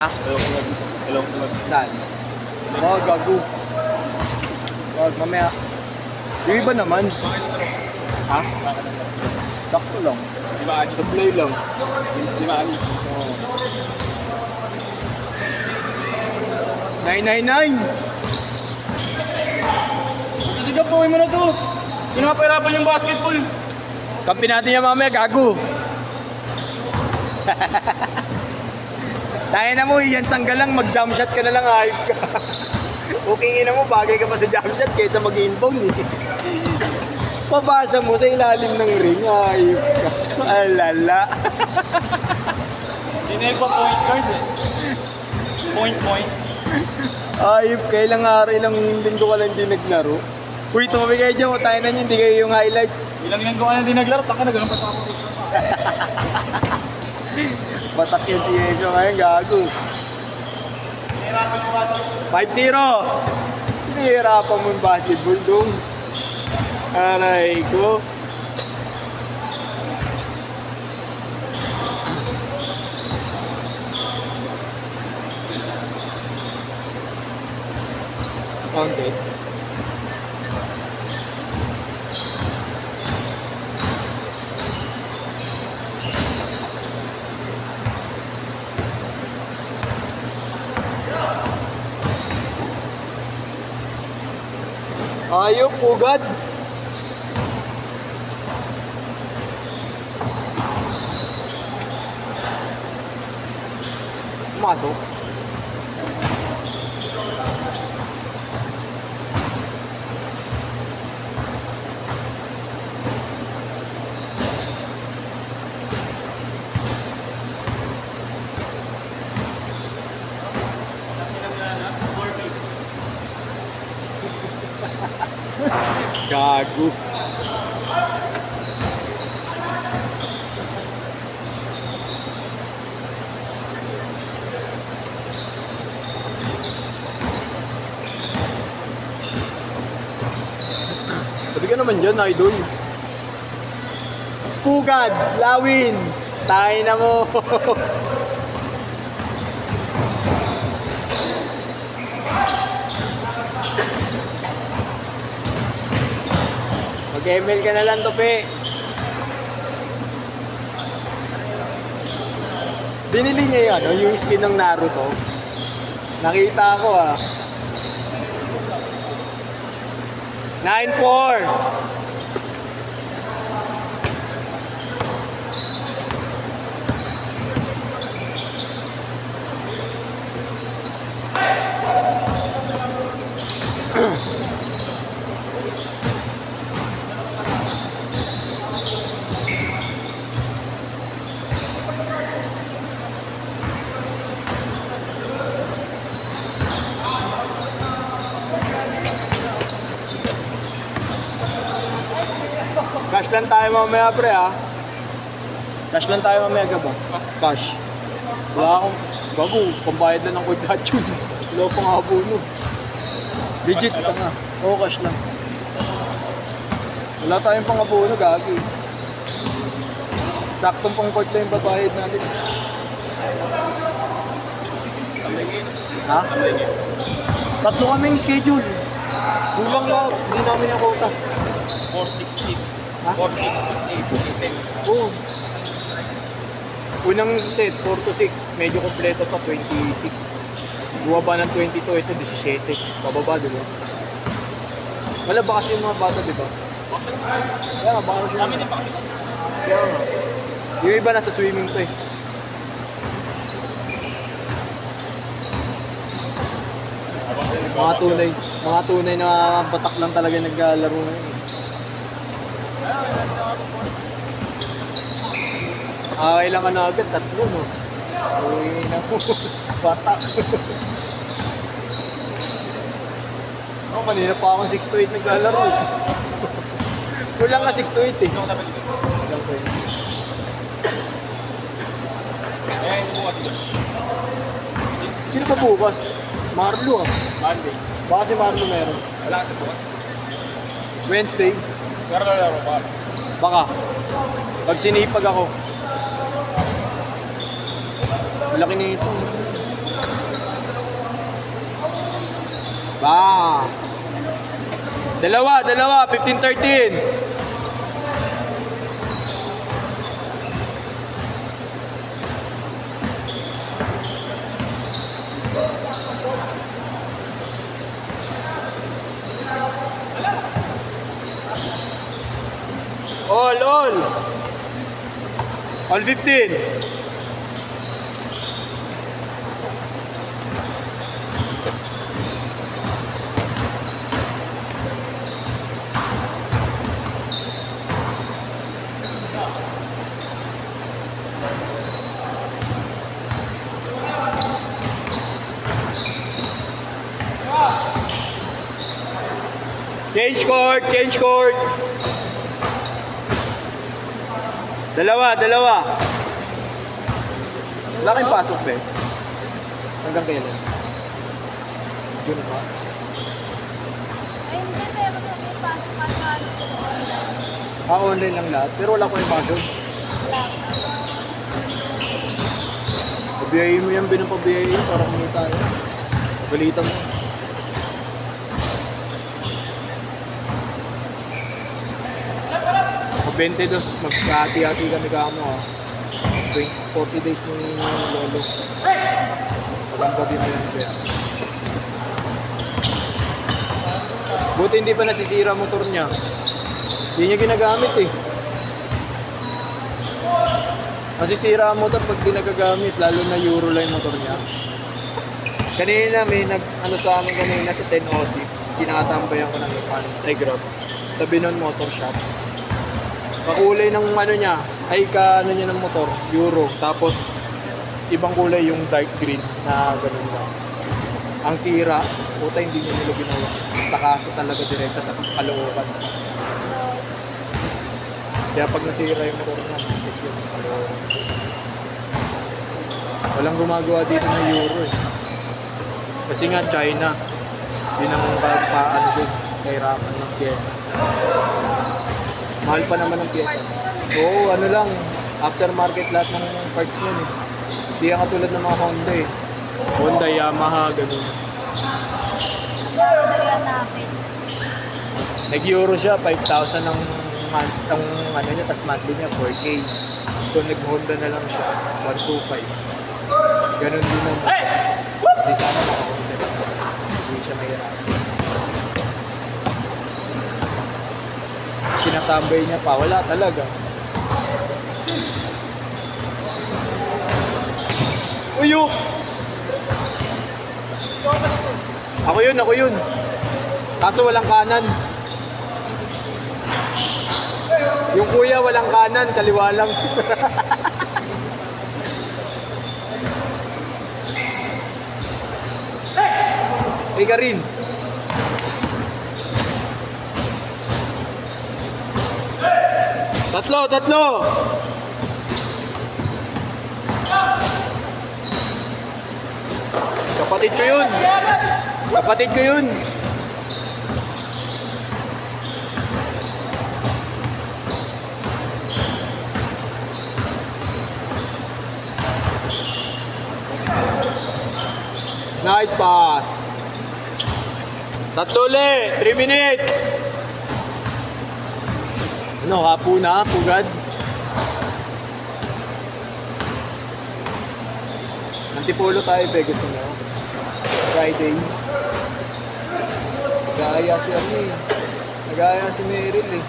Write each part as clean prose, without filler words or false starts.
Ilong sunod. Saan? Oh, gago. Wag, mamaya. Yung iba naman. Ha? Sakto lang. Supply lang. 5 ani. Oh. 999! Sige po, mo na to. Pinapahirapan yung basketball. Kampi natin yan mamaya, gago. Tayo na mo, yan sangga lang, mag-jump shot ka na lang, ayop ka. Okay na mo, bagay ka pa sa jump shot kaysa mag-inbound eh. Pabasa mo sa ilalim ng ring, ayop ka. Alala. Hindi na pa point guard eh. Point. Ayop ka, ilang linggo ka lang hindi naglaro. Uy, tumabi kayo dyan, tayo na nyo, hindi kayo yung highlights. Ilang yan ko ka na din naglaro, taka na ganun pa ako. Batak yan si Yesyo ngayon, gago. 5-0! Hinihirapan mo yung basketball dong. Aray ko. Counted. Ayop, pugad. Masok. Gago. Sabi ka naman dyan, idol. Pugad, lawin. Tayo na mo. Mag-ML ka na lang, Tope. Binili niya yun, no? Yung skin ng Naruto. Nakita ko ah. 9-4. Cash lang tayo mamaya, pre, ha? Cash lang tayo mamaya, gaba? Cash. Wala akong... Bago, pambayad lang ng kudat yun. Wala pang habuno. Legit, tanga. Oo, cash lang. Wala tayong pang habuno, gagi. Saktong pang court lang yung babayad natin. Ha? Tatlo kaming schedule. Kulang lang, hindi namin yung quota. 4-6-8. Ha? 4-6-6-8. Oo. Unang set, 4 to 6. Medyo kompleto pa, 26. Buwaba ng 22, ito 17. Bababa, di ba? Wala bakasyon yung mga bata, di ba? Kaya nga, bakasyon. Kami din pa kami. Kaya nga. Yung iba nasa swimming to eh. Mga tunay na batak lang talaga naglalaro ngayon. Okay lang ka na agad, tatlo no? Uy na po, batak. Oh, kanina pa akong 6 to 8 naglalaro. Kulang nga 6 to 8 eh. Kulang ko eh. Eh, hindi mo kasi Josh. Sino pa bukas? Marlo ah. Monday. Baka si Marlo meron. Wala sa bukas. Wednesday. Pero laro bukas. Baka. Pag sinipag ako. Malaki na ito. Ba! Dalawa, 15-13. All 15. Change court. Dalawa. Wala kayong pasok, be. Hanggang kailan? June pa? Ay, hindi tayo magpapasok Online lang lahat. Pero wala ko yung pasok. Wala. Pabiyayin mo yan, binapabiyayin para kumita tayo. Balita mo. Ako 22, magkahati-hati kami kamo ah. 40 days ni Lolo. Walang gabi mo yan, kaya. Buti hindi pa nasisira motor niya. Hindi niya ginagamit eh. Masisira ang motor pag di nagagamit, lalo na Euro lang yung motor niya. Kanina may ano sa amin kanina sa 1006, kinakatambayan ko ng Grab. Tabi nun motor shop. Kakulay ng ano niya, ay ano niya ng motor, Euro. Tapos ibang kulay yung dark green na ganun lang. Ang sira, puta hindi niya nila ginawa. Sa kaso talaga direkta sa kalooban. Kaya pag nasira yung motor niya, matik yun sa kalooban. Walang gumagawa dito ng Euro eh. Kasi nga China, yun ang paano din, kahirapan ng pyesa. Mahal pa naman ang pyesa. Oo, ano lang, aftermarket lahat ng parts niyan eh. Hindi yan katulad ng mga Honda eh. Honda, Yamaha, ganun. Madali hanapin. Nag-Euro siya, 5,000 ang ano niya, tas monthly niya, 4K. So nag-Honda na lang siya, 125. Ganun din naman. Hindi sana maka-Honda. Hindi siya mahirap. Sinatambay niya pa, wala talaga. Uyo! Ako yun. Kaso walang kanan. Yung kuya walang kanan, kaliwa lang. Ika rin. Tatlo! Kapatid ko yun! Nice pass! Tatlo ulit! 3 minutes! Ano, hapuna, pugad? Antipolo tayo, Vegas na. Friday. Nag-aaya si ano eh. Nag-aaya si Meryl eh.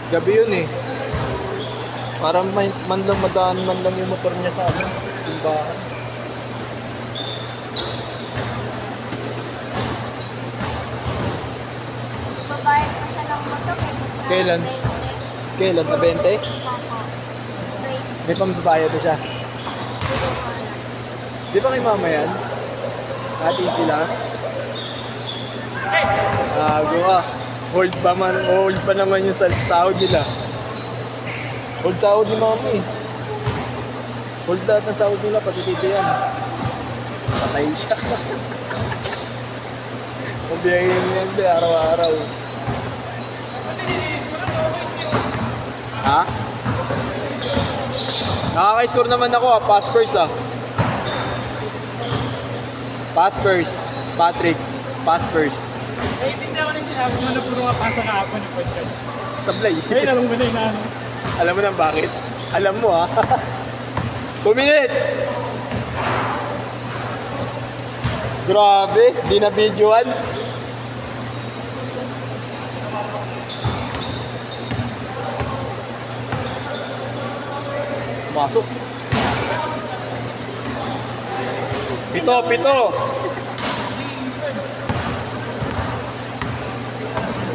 Gabi yun eh. Parang man lang madaan man lang yung motor niya sa ano, simbahan. Babayad pa siya ng motor eh. Kailan? Kailan? Na 20? May pambabayad na siya. Di ba kay mama yan? Ati sila? Gawa. Hold pa naman yung sahod nila. Hold sahod ni mama eh. Hold lahat ng sahod nila, pati tito yan. Patay siya. Mabiyahin yan be, araw-araw. Ha? Nakaka-score naman ako ah. Pass first ah. Pass first. Patrick. Pass first. Hindi ako nang sinabi mo na puro nga pasa kahapon yung question. Sablay. Ngayon, alam mo na yung ano. Alam mo nang bakit? Alam mo ah. 2 minutes. Grabe. Di na videoan. Masok. Pito.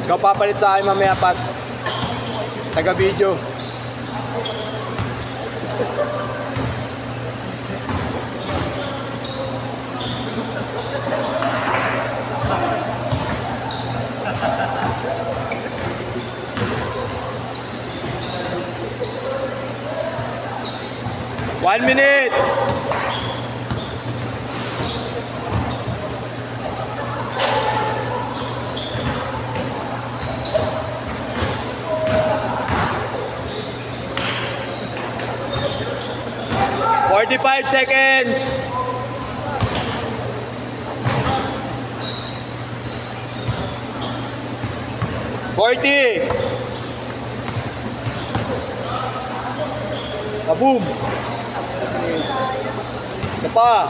Ikaw papalit sa akin mamaya, Pat. Taga-video. One minute. "45 seconds. "40. Kaboom. Isa pa.